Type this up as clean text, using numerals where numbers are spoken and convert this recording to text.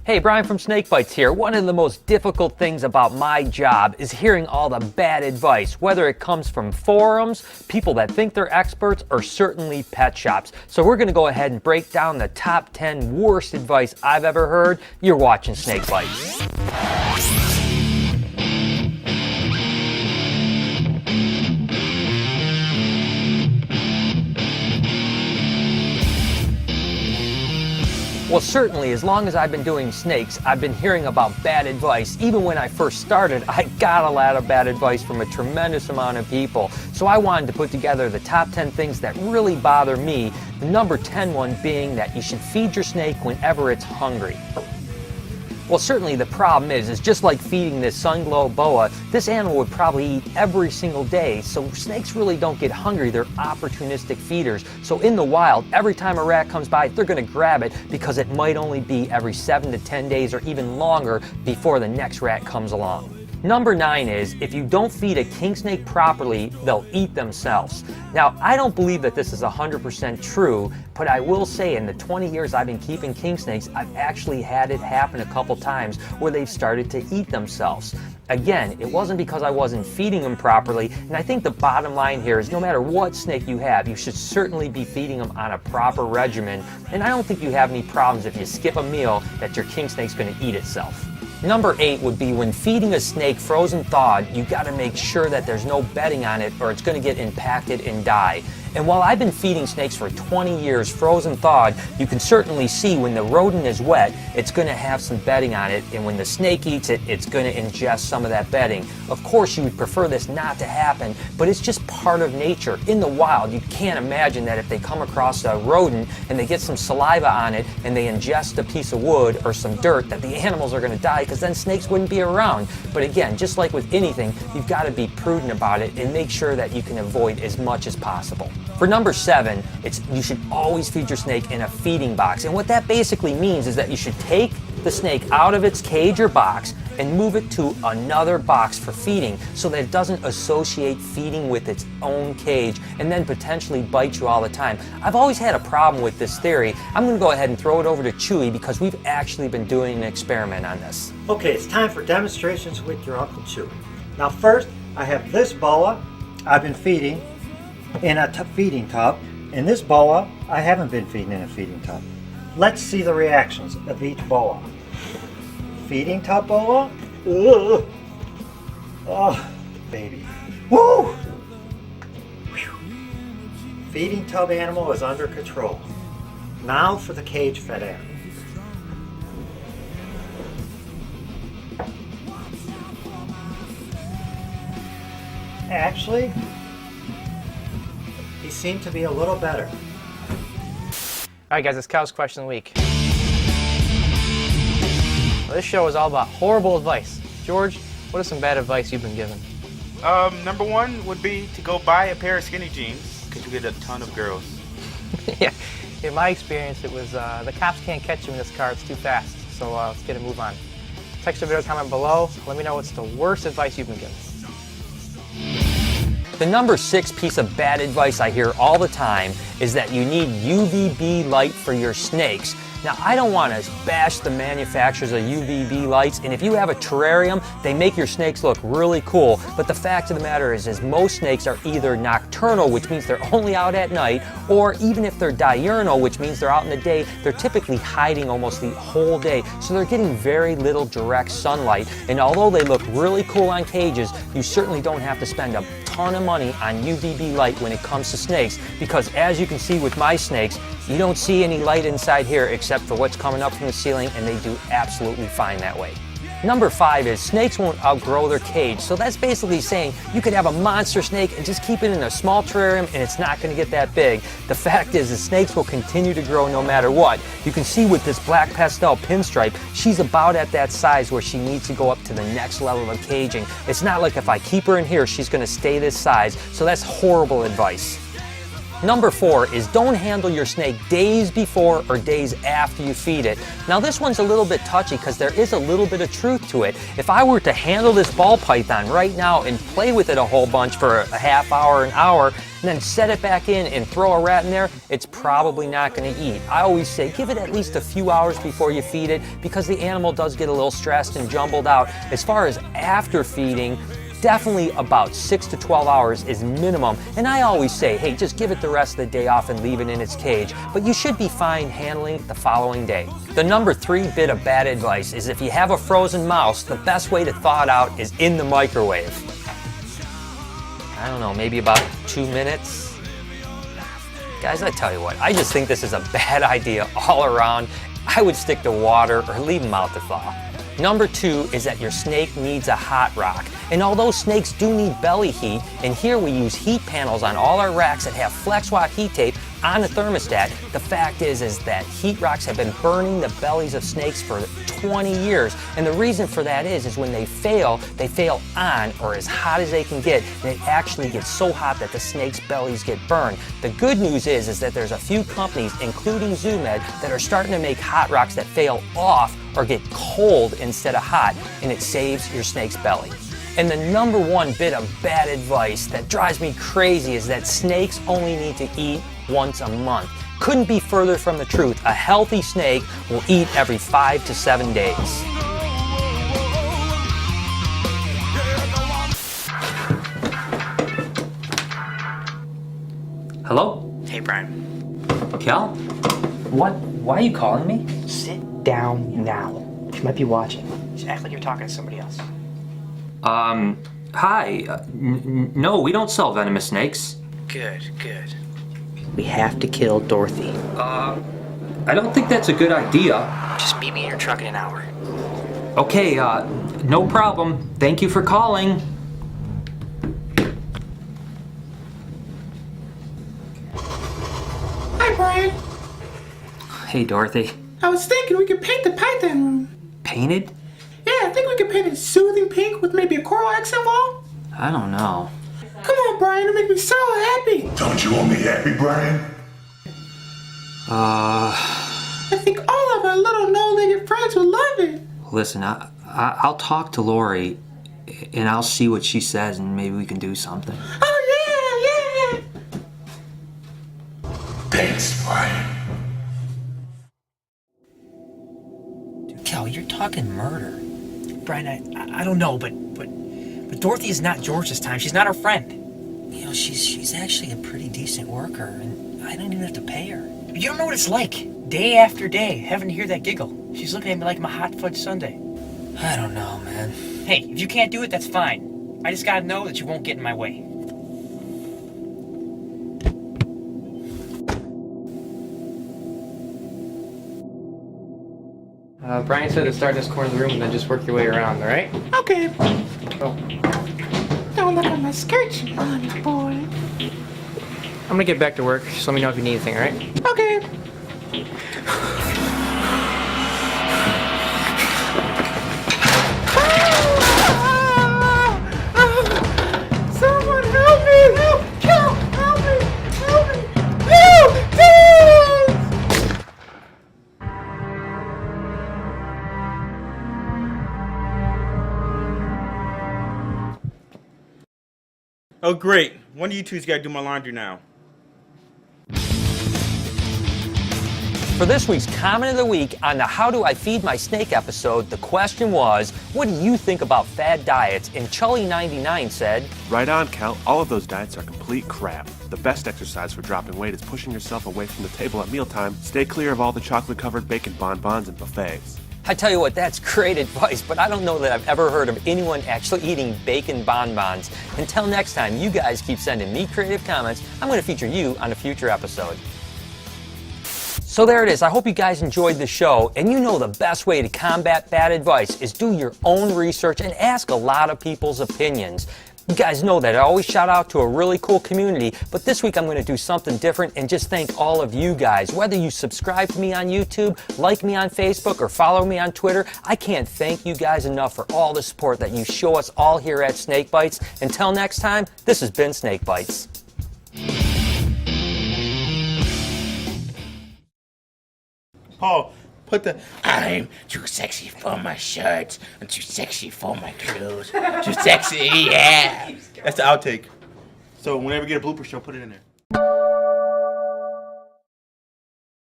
Hey, Brian from SnakeBytes here. One of the most difficult things about my job is hearing all the bad advice, whether it comes from forums, people that think they're experts, or certainly pet shops. So we're going to go ahead and break down the top 10 worst advice I've ever heard. You're watching SnakeBytes. Well, certainly, as long as I've been doing snakes, I've been hearing about bad advice. Even when I first started, I got a lot of bad advice from a tremendous amount of people. So I wanted to put together the top 10 things that really bother me, the number 10 one being that you should feed your snake whenever it's hungry. Well, certainly the problem is just like feeding this sunglow boa, this animal would probably eat every single day, so snakes really don't get hungry. They're opportunistic feeders. So in the wild, every time a rat comes by, they're going to grab it because it might only be every 7 to 10 days or even longer before the next rat comes along. Number 9 is, if you don't feed a king snake properly, they'll eat themselves. Now, I don't believe that this is 100% true, but I will say in the 20 years I've been keeping king snakes, I've actually had it happen a couple times where they've started to eat themselves. Again, it wasn't because I wasn't feeding them properly, and I think the bottom line here is no matter what snake you have, you should certainly be feeding them on a proper regimen, and I don't think you have any problems if you skip a meal that your king snake's going to eat itself. Number 8 would be when feeding a snake frozen thawed, you got to make sure that there's no bedding on it or it's going to get impacted and die. And while I've been feeding snakes for 20 years frozen thawed, you can certainly see when the rodent is wet, it's going to have some bedding on it, and when the snake eats it, it's going to ingest some of that bedding. Of course, you would prefer this not to happen, but it's just part of nature. In the wild, you can't imagine that if they come across a rodent and they get some saliva on it and they ingest a piece of wood or some dirt, that the animals are going to die, because then snakes wouldn't be around. But again, just like with anything, you've got to be prudent about it and make sure that you can avoid as much as possible. For number 7, you should always feed your snake in a feeding box. And what that basically means is that you should take the snake out of its cage or box and move it to another box for feeding so that it doesn't associate feeding with its own cage and then potentially bite you all the time. I've always had a problem with this theory. I'm going to go ahead and throw it over to Chewy because we've actually been doing an experiment on this. Okay, it's time for demonstrations with your Uncle Chewy. Now first, I have this boa I've been feeding in a feeding tub, and this boa I haven't been feeding in a feeding tub. Let's see the reactions of each boa. Feeding tub boa. Ugh. Oh, baby. Woo! Whew. Feeding tub animal is under control. Now for the cage fed animal. Actually, he seemed to be a little better. Alright guys, it's Cal's Question of the Week. Well, this show is all about horrible advice. George, what is some bad advice you've been given? Number 1 would be to go buy a pair of skinny jeans because you get a ton of girls. Yeah, in my experience it was, the cops can't catch you in this car, it's too fast. So let's get a move on. Text the video comment below, let me know what's the worst advice you've been given. The number 6 piece of bad advice I hear all the time is that you need UVB light for your snakes. Now, I don't want to bash the manufacturers of UVB lights, and if you have a terrarium, they make your snakes look really cool, but the fact of the matter is most snakes are either nocturnal, which means they're only out at night, or even if they're diurnal, which means they're out in the day, they're typically hiding almost the whole day, so they're getting very little direct sunlight, and although they look really cool on cages, you certainly don't have to spend a ton of money on UVB light when it comes to snakes, because as you can see with my snakes, you don't see any light inside here except for what's coming up from the ceiling, and they do absolutely fine that way. Number 5 is snakes won't outgrow their cage. So that's basically saying you could have a monster snake and just keep it in a small terrarium and it's not going to get that big. The fact is the snakes will continue to grow no matter what. You can see with this black pastel pinstripe, she's about at that size where she needs to go up to the next level of caging. It's not like if I keep her in here, she's going to stay this size. So that's horrible advice. Number 4 is don't handle your snake days before or days after you feed it. Now this one's a little bit touchy because there is a little bit of truth to it. If I were to handle this ball python right now and play with it a whole bunch for a half hour, an hour, and then set it back in and throw a rat in there, it's probably not going to eat. I always say give it at least a few hours before you feed it because the animal does get a little stressed and jumbled out. As far as after feeding, definitely about 6 to 12 hours is minimum. And I always say, hey, just give it the rest of the day off and leave it in its cage. But you should be fine handling it the following day. The number 3 bit of bad advice is if you have a frozen mouse, the best way to thaw it out is in the microwave. I don't know, maybe about 2 minutes. Guys, I tell you what, I just think this is a bad idea all around. I would stick to water or leave them out to thaw. Number 2 is that your snake needs a hot rock. And although snakes do need belly heat, and here we use heat panels on all our racks that have FlexWalk heat tape on the thermostat, the fact is that heat rocks have been burning the bellies of snakes for 20 years. And the reason for that is when they fail on or as hot as they can get, and it actually gets so hot that the snake's bellies get burned. The good news is that there's a few companies, including ZooMed, that are starting to make hot rocks that fail off or get cold instead of hot, and it saves your snake's belly. And the number 1 bit of bad advice that drives me crazy is that snakes only need to eat once a month. Couldn't be further from the truth. A healthy snake will eat every 5 to 7 days. Hello? Hey, Brian. Kel? What? Why are you calling me? Sit down now. She might be watching. Just act like you're talking to somebody else. Hi. No, we don't sell venomous snakes. Good. We have to kill Dorothy. I don't think that's a good idea. Just meet me in your truck in an hour. Okay, no problem. Thank you for calling. Hi, Brian. Hey, Dorothy. I was thinking we could paint the python room. Painted? Yeah, I think we could paint it soothing pink with maybe a coral accent wall. I don't know. Come on, Brian, it makes me so happy. Don't you want me happy, Brian? I think all of our little no-legged friends would love it. Listen, I'll talk to Lori, and I'll see what she says, and maybe we can do something. Oh, yeah. Thanks, Brian. Kel, you're talking murder. Brian, I don't know, but Dorothy is not George this time. She's not our friend. You know, she's actually a pretty decent worker, and I don't even have to pay her. You don't know what it's like. Day after day, having to hear that giggle. She's looking at me like I'm a hot fudge sundae. I don't know, man. Hey, if you can't do it, that's fine. I just gotta know that you won't get in my way. Brian said to start in this corner of the room and then just work your way around, all right? Okay. Oh. Don't look at my skirt, you naughty boy. I'm gonna get back to work. Just let me know if you need anything, all right? Okay. Someone help me! Help me! Help me! Help! Please! Oh, great. One of you two's got to do my laundry now. For this week's Comment of the Week on the How Do I Feed My Snake episode, the question was, what do you think about fad diets? And Chully99 said, Right on, Cal. All of those diets are complete crap. The best exercise for dropping weight is pushing yourself away from the table at mealtime. Stay clear of all the chocolate-covered bacon bonbons and buffets. I tell you what, that's great advice, but I don't know that I've ever heard of anyone actually eating bacon bonbons. Until next time, you guys keep sending me creative comments. I'm going to feature you on a future episode. So there it is. I hope you guys enjoyed the show. And you know the best way to combat bad advice is do your own research and ask a lot of people's opinions. You guys know that I always shout out to a really cool community, but this week I'm going to do something different and just thank all of you guys. Whether you subscribe to me on YouTube, like me on Facebook, or follow me on Twitter, I can't thank you guys enough for all the support that you show us all here at Snake Bites. Until next time, this has been Snake Bites. Paul, put the I'm too sexy for my shirts. I'm too sexy for my clothes. Too sexy, yeah. That's the outtake. So whenever we get a blooper show, put it in there.